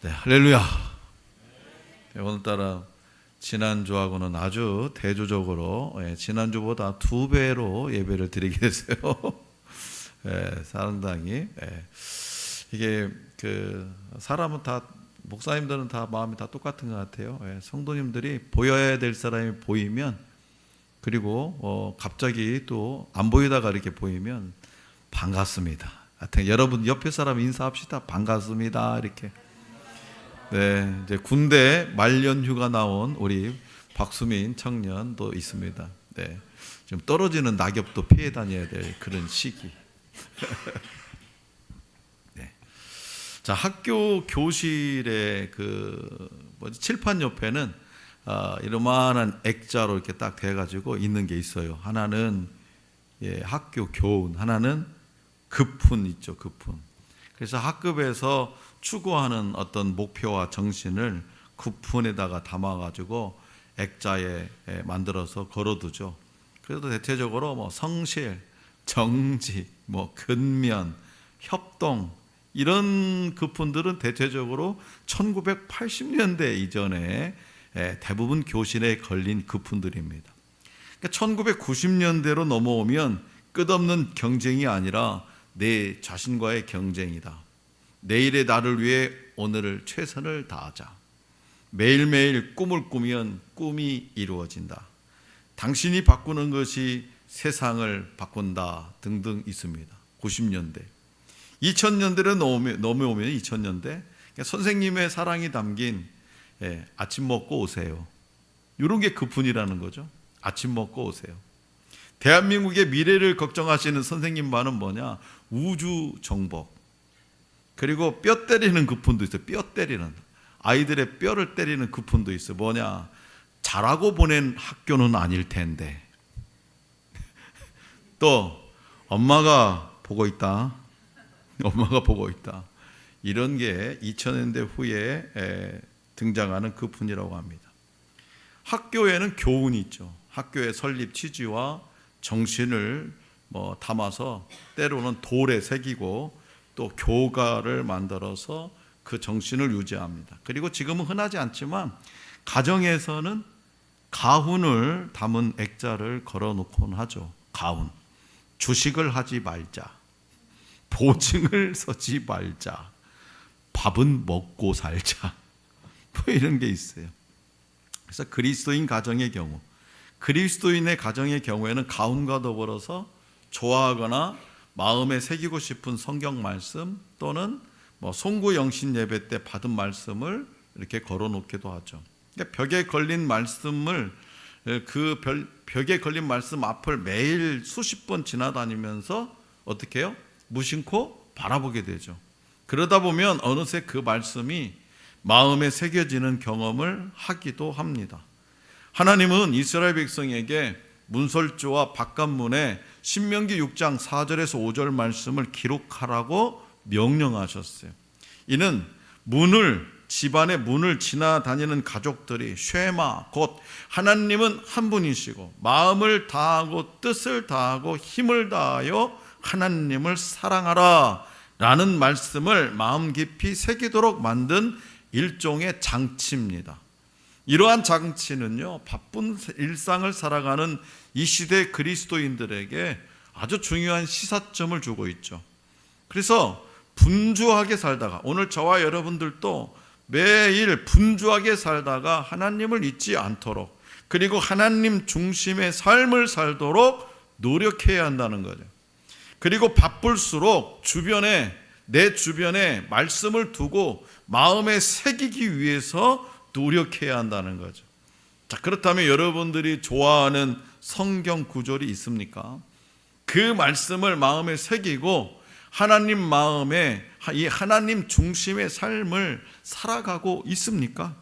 네, 할렐루야. 네, 오늘따라 지난주하고는 아주 대조적으로 지난주보다 2배로 예배를 드리게 됐어요. 상당히 이게 사람은 다, 목사님들은 다 마음이 다 똑같은 것 같아요. 성도님들이 보여야 될 사람이 보이면, 그리고 갑자기 또 안 보이다가 이렇게 보이면 반갑습니다. 하여튼 여러분 옆에 사람 인사합시다. 반갑습니다. 이렇게. 네, 이제 군대 말년 휴가 나온 우리 박수민 청년도 있습니다. 네, 지금 떨어지는 낙엽도 피해 다녀야 될 그런 시기. 네. 자, 학교 교실의 칠판 옆에는 이러만한 액자로 이렇게 딱 돼가지고 있는 게 있어요. 하나는 학교 교훈, 하나는 급훈 있죠, 급훈. 그래서 학급에서 추구하는 어떤 목표와 정신을 급훈에다가 담아가지고 액자에 만들어서 걸어두죠. 그래도 대체적으로 성실, 정직, 근면, 협동 이런 급훈들은 대체적으로 1980년대 이전에 대부분 교실에 걸린 급훈들입니다. 그러니까 1990년대로 넘어오면 끝없는 경쟁이 아니라 내 자신과의 경쟁이다. 내일의 나를 위해 오늘을 최선을 다하자. 매일매일 꿈을 꾸면 꿈이 이루어진다. 당신이 바꾸는 것이 세상을 바꾼다 등등 있습니다. 90년대. 2000년대로 넘어오면 2000년대 그러니까 선생님의 사랑이 담긴 아침 먹고 오세요. 이런 게 급훈이라는 거죠. 아침 먹고 오세요. 대한민국의 미래를 걱정하시는 선생님만은 뭐냐? 우주 정복. 그리고 뼈 때리는 급훈도 있어요. 뼈 때리는. 아이들의 뼈를 때리는 급훈도 있어요. 뭐냐? 잘하고 보낸 학교는 아닐 텐데. 또 엄마가 보고 있다. 엄마가 보고 있다. 이런 게 2000년대 후에 등장하는 급훈이라고 합니다. 학교에는 교훈이 있죠. 학교의 설립 취지와 정신을 담아서 때로는 돌에 새기고 또 교가를 만들어서 그 정신을 유지합니다. 그리고 지금은 흔하지 않지만 가정에서는 가훈을 담은 액자를 걸어놓곤 하죠. 가훈. 주식을 하지 말자. 보증을 서지 말자. 밥은 먹고 살자. 이런 게 있어요. 그래서 그리스도인 가정의 경우, 그리스도인의 가정의 경우에는 가훈과 더불어서 좋아하거나 마음에 새기고 싶은 성경 말씀 또는 송구 영신 예배 때 받은 말씀을 이렇게 걸어놓기도 하죠. 그러니까 벽에 걸린 말씀을 벽에 걸린 말씀 앞을 매일 수십 번 지나다니면서 어떻게 해요? 무심코 바라보게 되죠. 그러다 보면 어느새 그 말씀이 마음에 새겨지는 경험을 하기도 합니다. 하나님은 이스라엘 백성에게 문설주와 바깥문에 신명기 6장 4절에서 5절 말씀을 기록하라고 명령하셨어요. 이는 집안의 문을 지나다니는 가족들이 쉐마 곧 하나님은 한 분이시고 마음을 다하고 뜻을 다하고 힘을 다하여 하나님을 사랑하라 라는 말씀을 마음 깊이 새기도록 만든 일종의 장치입니다. 이러한 장치는요, 바쁜 일상을 살아가는 이 시대 그리스도인들에게 아주 중요한 시사점을 주고 있죠. 그래서 분주하게 살다가, 오늘 저와 여러분들도 매일 분주하게 살다가 하나님을 잊지 않도록, 그리고 하나님 중심의 삶을 살도록 노력해야 한다는 거죠. 그리고 바쁠수록 내 주변에 말씀을 두고 마음에 새기기 위해서 노력해야 한다는 거죠. 자, 그렇다면 여러분들이 좋아하는 성경 구절이 있습니까? 그 말씀을 마음에 새기고 하나님 마음에 이 하나님 중심의 삶을 살아가고 있습니까?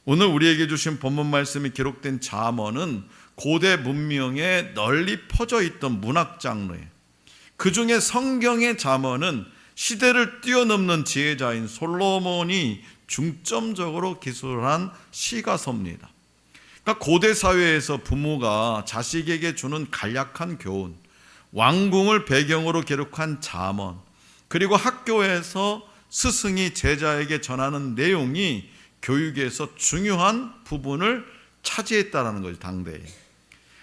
오늘 우리에게 주신 본문 말씀이 기록된 잠언은 고대 문명에 널리 퍼져 있던 문학 장르예요. 그 중에 성경의 잠언은 시대를 뛰어넘는 지혜자인 솔로몬이 중점적으로 기술한 시가서입니다. 그러니까 고대 사회에서 부모가 자식에게 주는 간략한 교훈, 왕궁을 배경으로 기록한 잠언, 그리고 학교에서 스승이 제자에게 전하는 내용이 교육에서 중요한 부분을 차지했다는 거죠. 당대에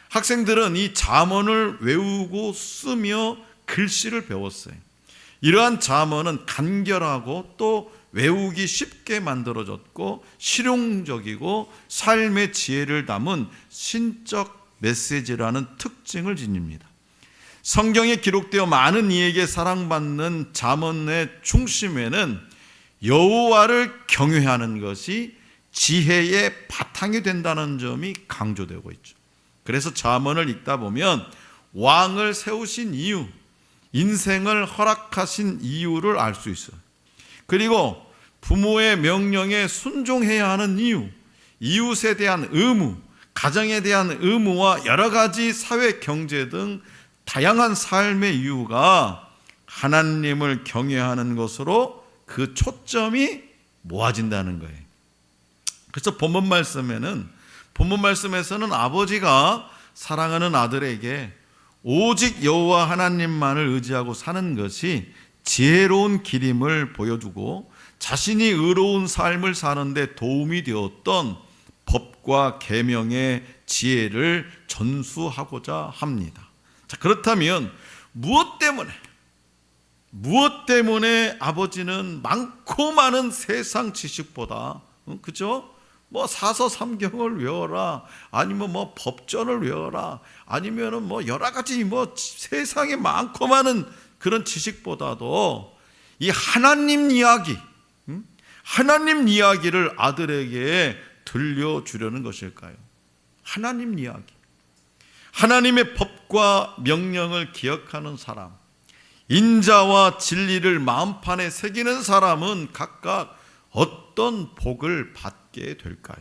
학생들은 이 잠언을 외우고 쓰며 글씨를 배웠어요. 이러한 잠언은 간결하고 또 외우기 쉽게 만들어졌고 실용적이고 삶의 지혜를 담은 신적 메시지라는 특징을 지닙니다. 성경에 기록되어 많은 이에게 사랑받는 잠언의 중심에는 여호와를 경외하는 것이 지혜의 바탕이 된다는 점이 강조되고 있죠. 그래서 잠언을 읽다 보면 왕을 세우신 이유, 인생을 허락하신 이유를 알 수 있어요. 그리고 부모의 명령에 순종해야 하는 이유, 이웃에 대한 의무, 가정에 대한 의무와 여러 가지 사회, 경제 등 다양한 삶의 이유가 하나님을 경외하는 것으로 그 초점이 모아진다는 거예요. 그래서 본문 말씀에서는 아버지가 사랑하는 아들에게 오직 여호와 하나님만을 의지하고 사는 것이 지혜로운 길임을 보여주고 자신이 의로운 삶을 사는데 도움이 되었던 법과 계명의 지혜를 전수하고자 합니다. 자, 그렇다면 무엇 때문에 아버지는 많고 많은 세상 지식보다, 그죠? 뭐 사서삼경을 외워라, 아니면 뭐 법전을 외워라, 아니면은 뭐 여러 가지 뭐 세상에 많고 많은 그런 지식보다도 이 하나님 이야기를 아들에게 들려주려는 것일까요? 하나님 이야기, 하나님의 법과 명령을 기억하는 사람, 인자와 진리를 마음판에 새기는 사람은 각각 어떤 복을 받게 될까요?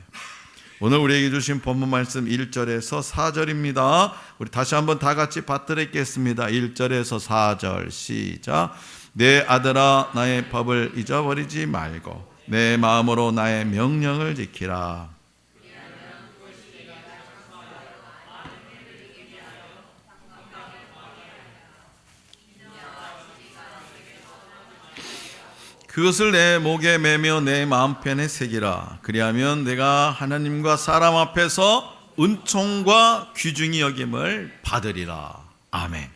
오늘 우리에게 주신 본문 말씀 1절에서 4절입니다. 우리 다시 한번 다 같이 받들겠습니다. 1절에서 4절 시작. 내 아들아 나의 법을 잊어버리지 말고 내 마음으로 나의 명령을 지키라. 그것을 내 목에 매며 내 마음편에 새기라. 그리하면 내가 하나님과 사람 앞에서 은총과 귀중히 여김을 받으리라. 아멘.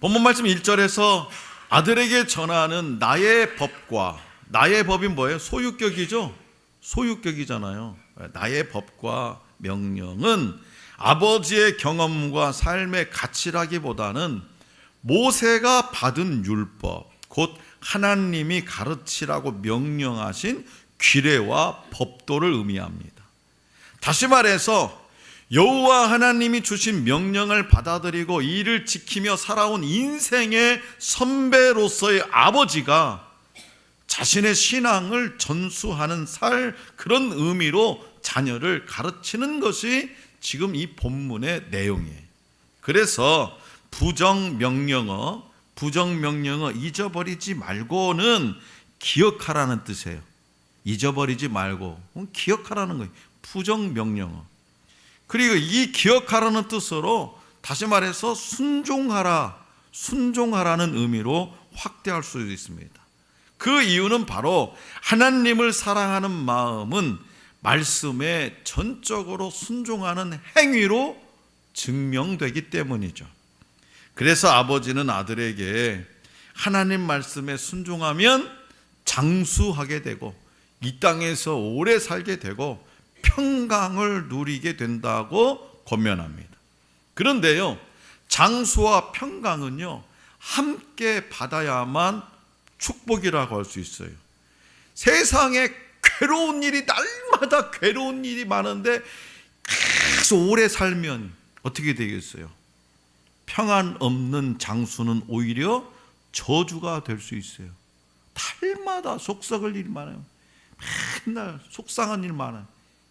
본문 말씀 1절에서 아들에게 전하는 나의 법과, 나의 법이 뭐예요? 소유격이죠. 소유격이잖아요. 나의 법과 명령은 아버지의 경험과 삶의 가치라기보다는 모세가 받은 율법, 곧 하나님이 가르치라고 명령하신 규례와 법도를 의미합니다. 다시 말해서 여호와 하나님이 주신 명령을 받아들이고 이를 지키며 살아온 인생의 선배로서의 아버지가 자신의 신앙을 전수하는 그런 의미로 자녀를 가르치는 것이 지금 이 본문의 내용이에요. 그래서 부정명령어 잊어버리지 말고는 기억하라는 뜻이에요. 잊어버리지 말고 기억하라는 거예요. 부정명령어. 그리고 이 기억하라는 뜻으로 다시 말해서 순종하라는 의미로 확대할 수 있습니다. 그 이유는 바로 하나님을 사랑하는 마음은 말씀에 전적으로 순종하는 행위로 증명되기 때문이죠. 그래서 아버지는 아들에게 하나님 말씀에 순종하면 장수하게 되고 이 땅에서 오래 살게 되고 평강을 누리게 된다고 권면합니다. 그런데요, 장수와 평강은요 함께 받아야만 축복이라고 할 수 있어요. 세상에 괴로운 일이 날마다 괴로운 일이 많은데 계속 오래 살면 어떻게 되겠어요? 평안 없는 장수는 오히려 저주가 될 수 있어요. 달마다 속썩을 일이 많아요. 맨날 속상한 일 많아요.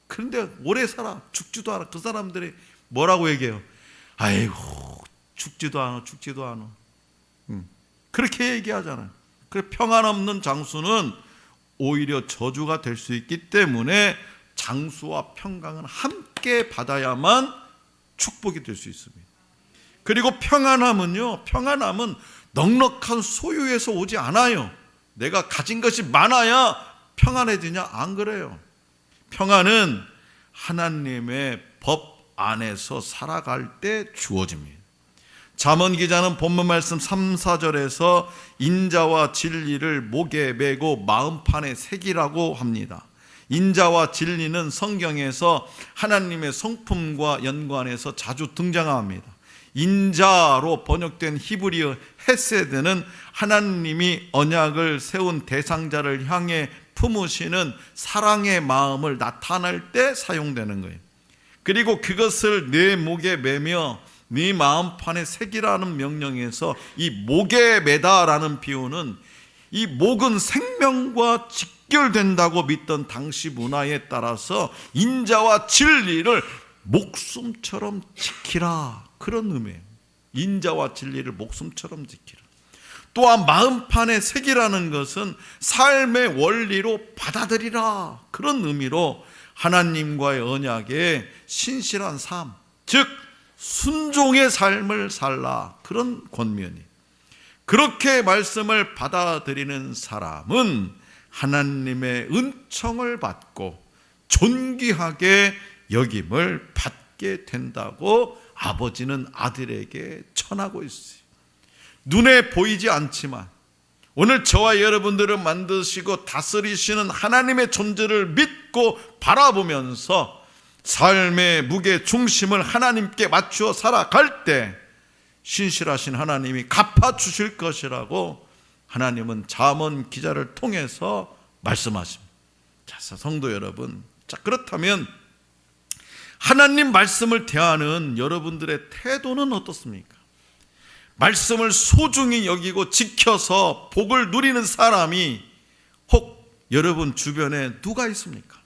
그런데 오래 살아 죽지도 않아. 그 사람들이 뭐라고 얘기해요? 아이고 죽지도 않아. 그렇게 얘기하잖아요. 그래, 평안 없는 장수는 오히려 저주가 될 수 있기 때문에 장수와 평강은 함께 받아야만 축복이 될 수 있습니다. 그리고 평안함은 넉넉한 소유에서 오지 않아요. 내가 가진 것이 많아야 평안해지냐? 안 그래요. 평안은 하나님의 법 안에서 살아갈 때 주어집니다. 잠언 기자는 본문 말씀 3, 4절에서 인자와 진리를 목에 메고 마음판에 새기라고 합니다. 인자와 진리는 성경에서 하나님의 성품과 연관해서 자주 등장합니다. 인자로 번역된 히브리어 헤세드는 하나님이 언약을 세운 대상자를 향해 품으시는 사랑의 마음을 나타낼 때 사용되는 거예요. 그리고 그것을 내 목에 매며 네 마음판에 새기라는 명령에서 이 목에 매다라는 비유는 이 목은 생명과 직결된다고 믿던 당시 문화에 따라서 인자와 진리를 목숨처럼 지키라, 그런 의미예요. 인자와 진리를 목숨처럼 지키라. 또한 마음판에 새기라는 것은 삶의 원리로 받아들이라, 그런 의미로 하나님과의 언약에 신실한 삶, 즉 순종의 삶을 살라, 그런 권면이. 그렇게 말씀을 받아들이는 사람은 하나님의 은총을 받고 존귀하게 여김을 받게 된다고 아버지는 아들에게 전하고 있어요. 눈에 보이지 않지만 오늘 저와 여러분들을 만드시고 다스리시는 하나님의 존재를 믿고 바라보면서 삶의 무게 중심을 하나님께 맞추어 살아갈 때 신실하신 하나님이 갚아주실 것이라고 하나님은 잠언 기자를 통해서 말씀하십니다. 자, 성도 여러분, 자, 그렇다면 하나님 말씀을 대하는 여러분들의 태도는 어떻습니까? 말씀을 소중히 여기고 지켜서 복을 누리는 사람이 혹 여러분 주변에 누가 있습니까?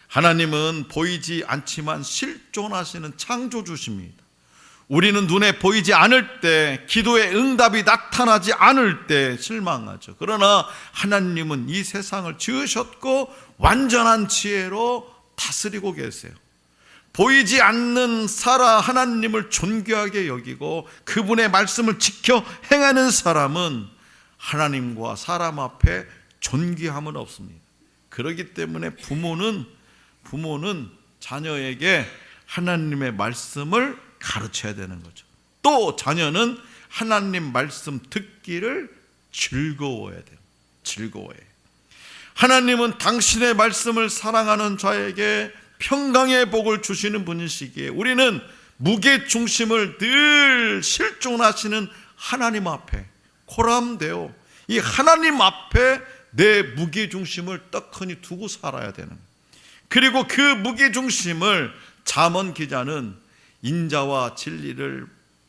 하나님은 보이지 않지만 실존하시는 창조주십니다. 우리는 눈에 보이지 않을 때, 기도의 응답이 나타나지 않을 때 실망하죠. 그러나 하나님은 이 세상을 지으셨고 완전한 지혜로 다스리고 계세요. 보이지 않는 살아 하나님을 존귀하게 여기고 그분의 말씀을 지켜 행하는 사람은 하나님과 사람 앞에 존귀함은 없습니다. 그렇기 때문에 부모는 자녀에게 하나님의 말씀을 가르쳐야 되는 거죠. 또 자녀는 하나님 말씀 듣기를 즐거워해야 돼요. 즐거워해. 하나님은 당신의 말씀을 사랑하는 자에게 평강의 복을 주시는 분이시기에 우리는 무게중심을 늘 실존하시는 하나님 앞에 코람되어 이 하나님 앞에 내 무게중심을 떡하니 두고 살아야 되는 거예요. 그리고 그 무게중심을 잠언 기자는 인자와 진리를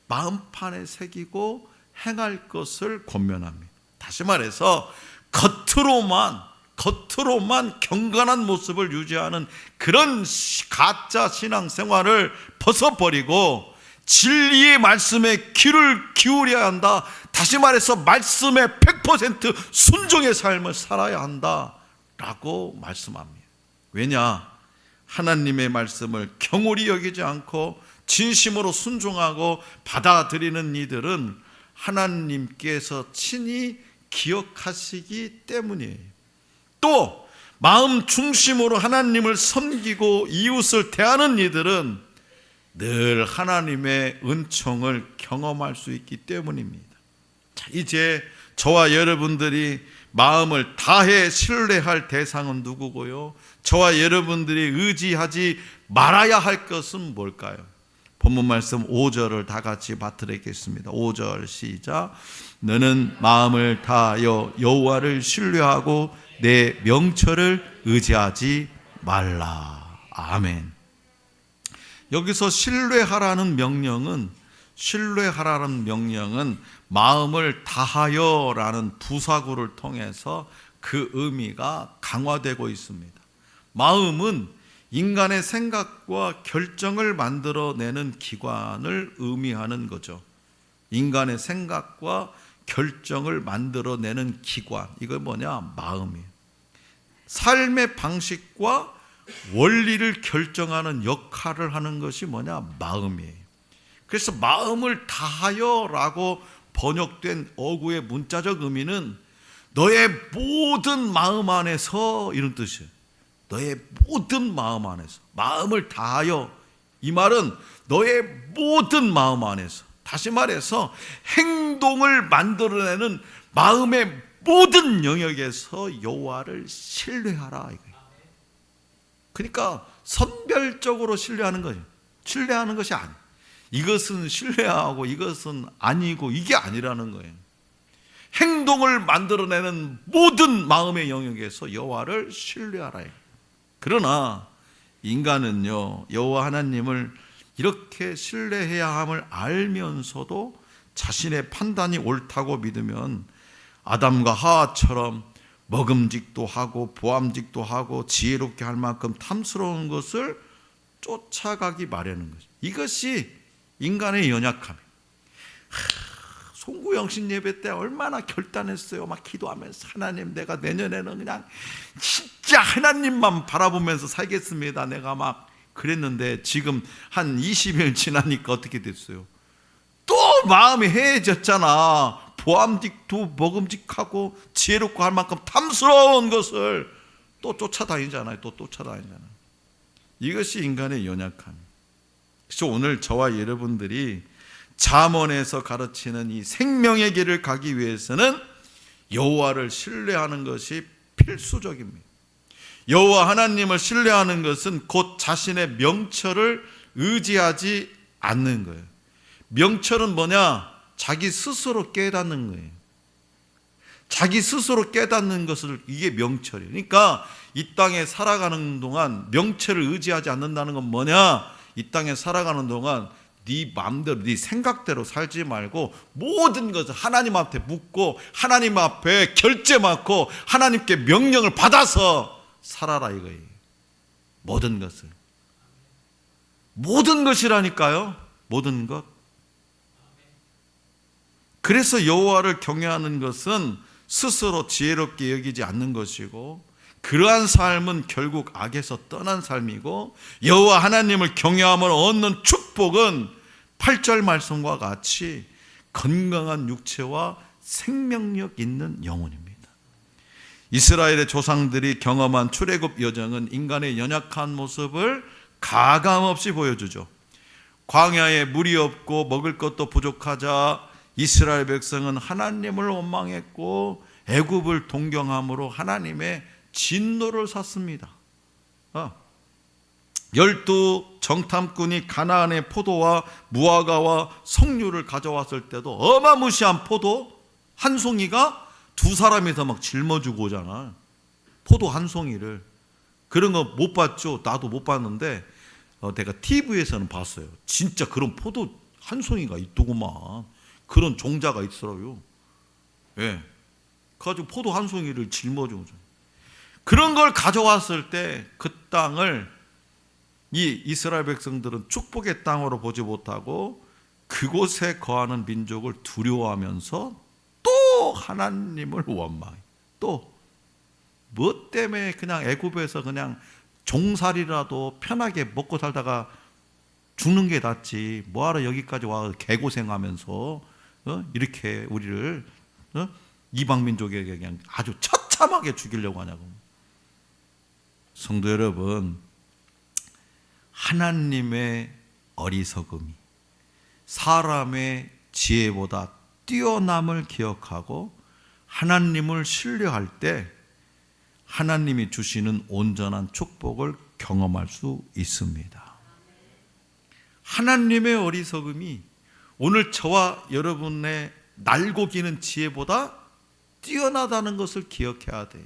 마음판에 새기고 행할 것을 권면합니다. 다시 말해서 겉으로만 경건한 모습을 유지하는 그런 가짜 신앙생활을 벗어버리고 진리의 말씀에 귀를 기울여야 한다. 다시 말해서 말씀에 100% 순종의 삶을 살아야 한다라고 말씀합니다. 왜냐? 하나님의 말씀을 경홀히 여기지 않고 진심으로 순종하고 받아들이는 이들은 하나님께서 친히 기억하시기 때문이에요. 또 마음 중심으로 하나님을 섬기고 이웃을 대하는 이들은 늘 하나님의 은총을 경험할 수 있기 때문입니다. 자, 이제 저와 여러분들이 마음을 다해 신뢰할 대상은 누구고요? 저와 여러분들이 의지하지 말아야 할 것은 뭘까요? 본문 말씀 5절을 다 같이 받들겠습니다. 5절 시작. 너는 마음을 다하여 여호와를 신뢰하고 내 명철을 의지하지 말라. 아멘. 여기서 신뢰하라는 명령은 마음을 다하여라는 부사구를 통해서 그 의미가 강화되고 있습니다. 마음은 인간의 생각과 결정을 만들어내는 기관을 의미하는 거죠. 인간의 생각과 결정을 만들어내는 기관, 이거 뭐냐? 마음이에요. 삶의 방식과 원리를 결정하는 역할을 하는 것이 뭐냐? 마음이에요. 그래서 마음을 다하여라고 번역된 어구의 문자적 의미는 너의 모든 마음 안에서, 이런 뜻이에요. 너의 모든 마음 안에서, 마음을 다하여, 이 말은 너의 모든 마음 안에서, 다시 말해서 행동을 만들어내는 마음의 모든 영역에서 여호와를 신뢰하라 이거예요. 그러니까 선별적으로 신뢰하는 거예요. 신뢰하는 것이 아니에요. 이것은 신뢰하고 이것은 아니고, 이게 아니라는 거예요. 행동을 만들어내는 모든 마음의 영역에서 여호와를 신뢰하라. 그러나 인간은요, 여호와 하나님을 이렇게 신뢰해야 함을 알면서도 자신의 판단이 옳다고 믿으면 아담과 하와처럼 먹음직도 하고 보암직도 하고 지혜롭게 할 만큼 탐스러운 것을 쫓아가기 마련인 거죠. 이것이 인간의 연약함이에요. 송구영신 예배 때 얼마나 결단했어요. 막 기도하면서, 하나님, 내가 내년에는 그냥 진짜 하나님만 바라보면서 살겠습니다. 내가 막 그랬는데 지금 한 20일 지나니까 어떻게 됐어요? 또 마음이 해해졌잖아. 보암직도 먹음직하고 지혜롭고 할 만큼 탐스러운 것을 또 쫓아다니잖아요. 또 쫓아다니잖아요. 이것이 인간의 연약함이에요. 그래서 오늘 저와 여러분들이 잠언에서 가르치는 이 생명의 길을 가기 위해서는 여호와를 신뢰하는 것이 필수적입니다. 여호와 하나님을 신뢰하는 것은 곧 자신의 명철을 의지하지 않는 거예요. 명철은 뭐냐? 자기 스스로 깨닫는 거예요. 자기 스스로 깨닫는 것을, 이게 명철이에요. 그러니까 이 땅에 살아가는 동안 명철을 의지하지 않는다는 건 뭐냐? 이 땅에 살아가는 동안 네 마음대로, 네 생각대로 살지 말고 모든 것을 하나님한테 묻고 하나님 앞에 결제 맡고 하나님께 명령을 받아서 살아라 이거예요. 모든 것을. 모든 것이라니까요. 모든 것. 그래서 여호와를 경외하는 것은 스스로 지혜롭게 여기지 않는 것이고, 그러한 삶은 결국 악에서 떠난 삶이고, 여호와 하나님을 경외함을 얻는 축복은 8절 말씀과 같이 건강한 육체와 생명력 있는 영혼입니다. 이스라엘의 조상들이 경험한 출애굽 여정은 인간의 연약한 모습을 가감없이 보여주죠. 광야에 물이 없고 먹을 것도 부족하자 이스라엘 백성은 하나님을 원망했고 애굽을 동경함으로 하나님의 진노를 샀습니다. 12 정탐꾼이 가나안의 포도와 무화과와 석류를 가져왔을 때도 어마무시한 포도 한 송이가 두 사람이서 막 짊어지고 오잖아. 포도 한 송이를. 그런 거 못 봤죠? 나도 못 봤는데 내가 TV에서는 봤어요. 진짜 그런 포도 한 송이가 있더구만. 그런 종자가 있더라고요. 예. 그래가지고 포도 한 송이를 짊어지고 오잖아. 그런 걸 가져왔을 때 그 땅을 이 이스라엘 백성들은 축복의 땅으로 보지 못하고 그곳에 거하는 민족을 두려워하면서 또 하나님을 원망해. 또 뭐 때문에 그냥 애굽에서 그냥 종살이라도 편하게 먹고 살다가 죽는 게 낫지, 뭐하러 여기까지 와서 개고생하면서 이렇게 우리를 이방 민족에게 그냥 아주 처참하게 죽이려고 하냐고. 성도 여러분, 하나님의 어리석음이 사람의 지혜보다 뛰어남을 기억하고 하나님을 신뢰할 때 하나님이 주시는 온전한 축복을 경험할 수 있습니다. 하나님의 어리석음이 오늘 저와 여러분의 날고 기는 지혜보다 뛰어나다는 것을 기억해야 돼요.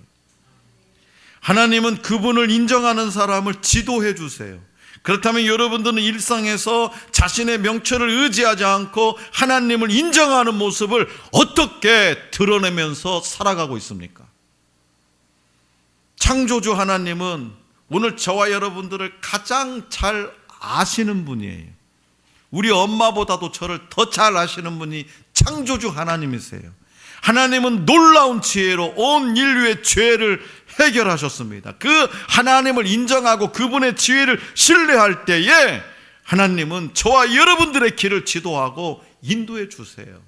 하나님은 그분을 인정하는 사람을 지도해 주세요. 그렇다면 여러분들은 일상에서 자신의 명철을 의지하지 않고 하나님을 인정하는 모습을 어떻게 드러내면서 살아가고 있습니까? 창조주 하나님은 오늘 저와 여러분들을 가장 잘 아시는 분이에요. 우리 엄마보다도 저를 더 잘 아시는 분이 창조주 하나님이세요. 하나님은 놀라운 지혜로 온 인류의 죄를 해결하셨습니다. 그 하나님을 인정하고 그분의 지혜를 신뢰할 때에 하나님은 저와 여러분들의 길을 지도하고 인도해 주세요.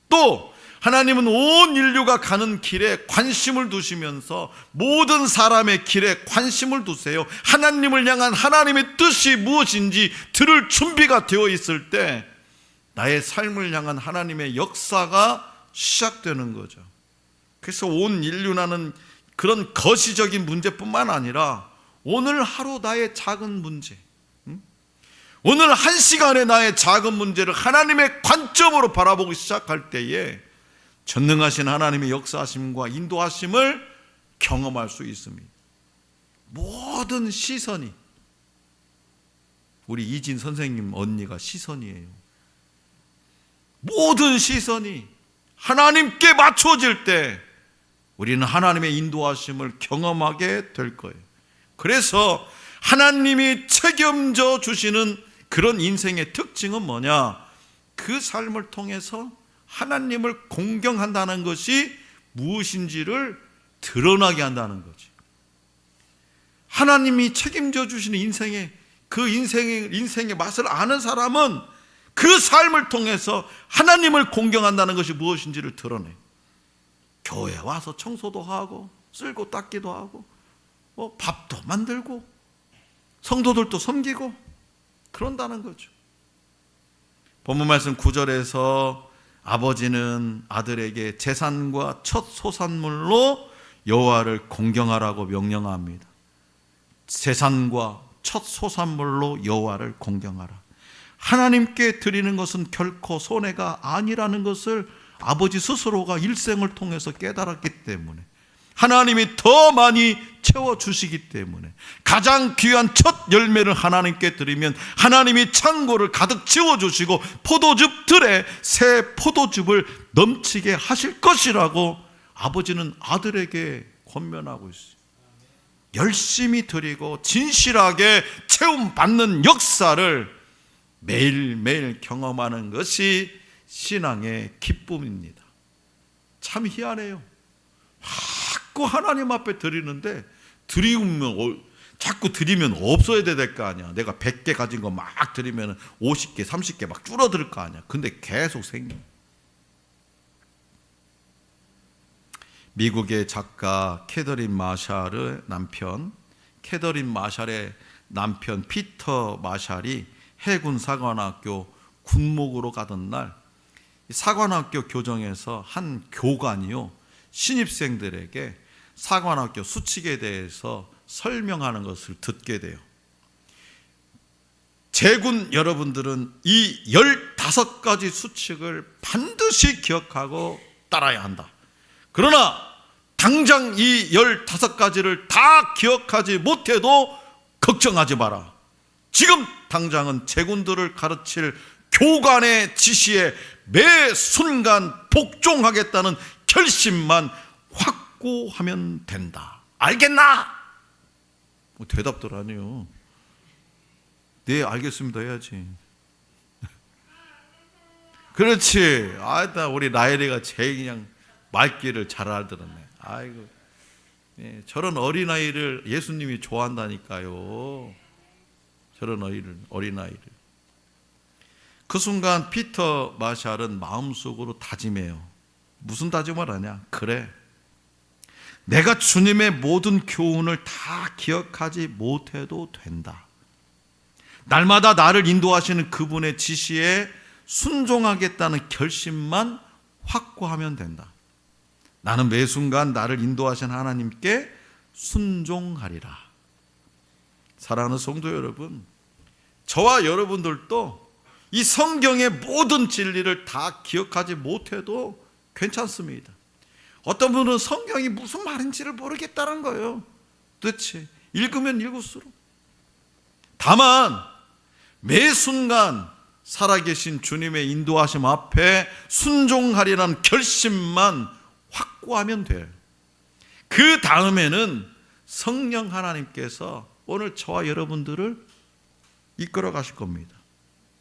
또 하나님은 온 인류가 가는 길에 관심을 두시면서 모든 사람의 길에 관심을 두세요. 하나님을 향한 하나님의 뜻이 무엇인지 들을 준비가 되어 있을 때 나의 삶을 향한 하나님의 역사가 시작되는 거죠. 그래서 온 인류라는 그런 거시적인 문제뿐만 아니라 오늘 하루 나의 작은 문제, 오늘 한 시간에 나의 작은 문제를 하나님의 관점으로 바라보기 시작할 때에 전능하신 하나님의 역사하심과 인도하심을 경험할 수 있습니다. 모든 시선이, 우리 이진 선생님 언니가 시선이에요. 모든 시선이 하나님께 맞춰질 때 우리는 하나님의 인도하심을 경험하게 될 거예요. 그래서 하나님이 책임져 주시는 그런 인생의 특징은 뭐냐? 그 삶을 통해서 하나님을 공경한다는 것이 무엇인지를 드러나게 한다는 거지. 하나님이 책임져 주시는 인생의 그 인생의 맛을 아는 사람은 그 삶을 통해서 하나님을 공경한다는 것이 무엇인지를 드러내. 교회 와서 청소도 하고 쓸고 닦기도 하고 밥도 만들고 성도들도 섬기고 그런다는 거죠. 본문 말씀 9절에서 아버지는 아들에게 제산과 첫 소산물로 여호와를 공경하라고 명령합니다. 제산과 첫 소산물로 여호와를 공경하라. 하나님께 드리는 것은 결코 손해가 아니라는 것을 아버지 스스로가 일생을 통해서 깨달았기 때문에, 하나님이 더 많이 채워주시기 때문에, 가장 귀한 첫 열매를 하나님께 드리면 하나님이 창고를 가득 채워주시고 포도즙들에 새 포도즙을 넘치게 하실 것이라고 아버지는 아들에게 권면하고 있어요. 열심히 드리고 진실하게 채움받는 역사를 매일매일 경험하는 것이 신앙의 기쁨입니다. 참 희한해요. 자꾸 하나님 앞에 드리는데 자꾸 드리면 없어야 될 거 아니야. 내가 100개 가진 거 막 드리면 50개, 30개 막 줄어들 거 아니야. 근데 계속 생겨. 미국의 작가 캐더린 마샬의 남편 피터 마샬이 해군 사관학교 군목으로 가던 날 사관학교 교정에서 한 교관이요 신입생들에게 사관학교 수칙에 대해서 설명하는 것을 듣게 돼요. 제군 여러분들은 이 15가지 수칙을 반드시 기억하고 따라야 한다. 그러나 당장 이 15가지를 다 기억하지 못해도 걱정하지 마라. 지금 당장은 제군들을 가르칠 교관의 지시에 매 순간 복종하겠다는 결심만 확고하면 된다. 알겠나? 뭐 대답들 아니요. 네, 알겠습니다 해야지. 그렇지. 우리 라엘이가 제일 그냥 말귀를 잘 알더라네. 아이고, 저런 어린아이를 예수님이 좋아한다니까요. 저런 어린아이를. 그 순간 피터 마샬은 마음속으로 다짐해요. 무슨 다짐을 하냐? 그래, 내가 주님의 모든 교훈을 다 기억하지 못해도 된다. 날마다 나를 인도하시는 그분의 지시에 순종하겠다는 결심만 확고하면 된다. 나는 매 순간 나를 인도하신 하나님께 순종하리라. 사랑하는 성도 여러분, 저와 여러분들도 이 성경의 모든 진리를 다 기억하지 못해도 괜찮습니다. 어떤 분은 성경이 무슨 말인지를 모르겠다는 거예요. 도대체 읽으면 읽을수록. 다만 매 순간 살아계신 주님의 인도하심 앞에 순종하리라는 결심만 확고하면 돼요. 그 다음에는 성령 하나님께서 오늘 저와 여러분들을 이끌어 가실 겁니다.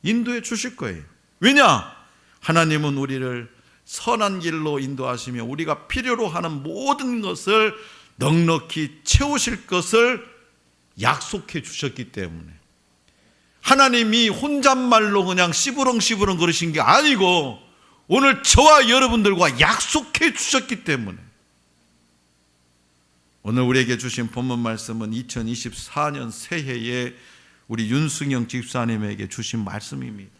인도해 주실 거예요. 왜냐? 하나님은 우리를 선한 길로 인도하시며 우리가 필요로 하는 모든 것을 넉넉히 채우실 것을 약속해 주셨기 때문에, 하나님이 혼잣말로 그냥 씨부렁 그러신 게 아니고 오늘 저와 여러분들과 약속해 주셨기 때문에 오늘 우리에게 주신 본문 말씀은 2024년 새해에 우리 윤승영 집사님에게 주신 말씀입니다.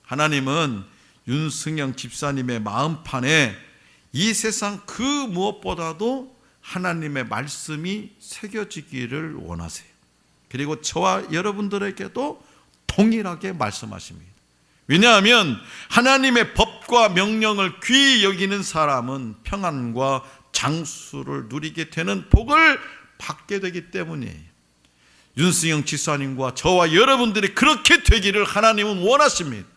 하나님은 윤승영 집사님의 마음판에 이 세상 그 무엇보다도 하나님의 말씀이 새겨지기를 원하세요. 그리고 저와 여러분들에게도 동일하게 말씀하십니다. 왜냐하면 하나님의 법과 명령을 귀히 여기는 사람은 평안과 장수를 누리게 되는 복을 받게 되기 때문이에요. 윤승영 집사님과 저와 여러분들이 그렇게 되기를 하나님은 원하십니다.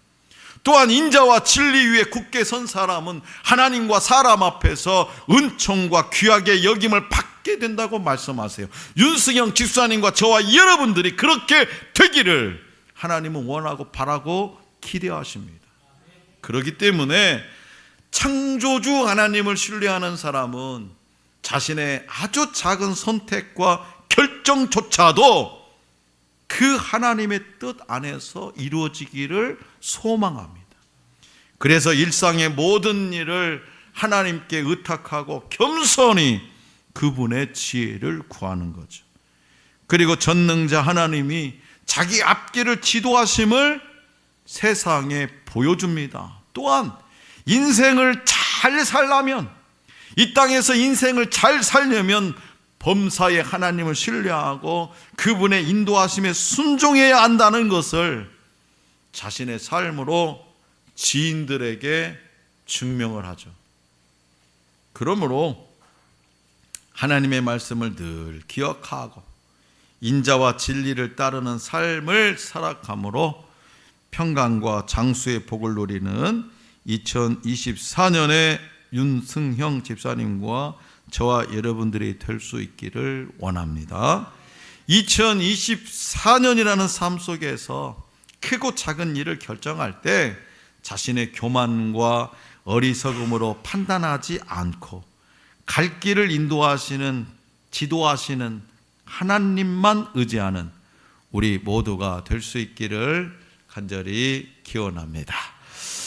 또한 인자와 진리 위에 굳게 선 사람은 하나님과 사람 앞에서 은총과 귀하게 여김을 받게 된다고 말씀하세요. 윤승영 집사님과 저와 여러분들이 그렇게 되기를 하나님은 원하고 바라고 기대하십니다. 그렇기 때문에 창조주 하나님을 신뢰하는 사람은 자신의 아주 작은 선택과 결정조차도 그 하나님의 뜻 안에서 이루어지기를 소망합니다. 그래서 일상의 모든 일을 하나님께 의탁하고 겸손히 그분의 지혜를 구하는 거죠. 그리고 전능자 하나님이 자기 앞길을 지도하심을 세상에 보여줍니다. 또한 인생을 잘 살려면, 이 땅에서 인생을 잘 살려면 범사의 하나님을 신뢰하고 그분의 인도하심에 순종해야 한다는 것을 자신의 삶으로 지인들에게 증명을 하죠. 그러므로 하나님의 말씀을 늘 기억하고 인자와 진리를 따르는 삶을 살아감으로 평강과 장수의 복을 누리는 2024년에 윤승형 집사님과 저와 여러분들이 될 수 있기를 원합니다. 2024년이라는 삶 속에서 크고 작은 일을 결정할 때 자신의 교만과 어리석음으로 판단하지 않고 갈 길을 인도하시는, 지도하시는 하나님만 의지하는 우리 모두가 될 수 있기를 간절히 기원합니다.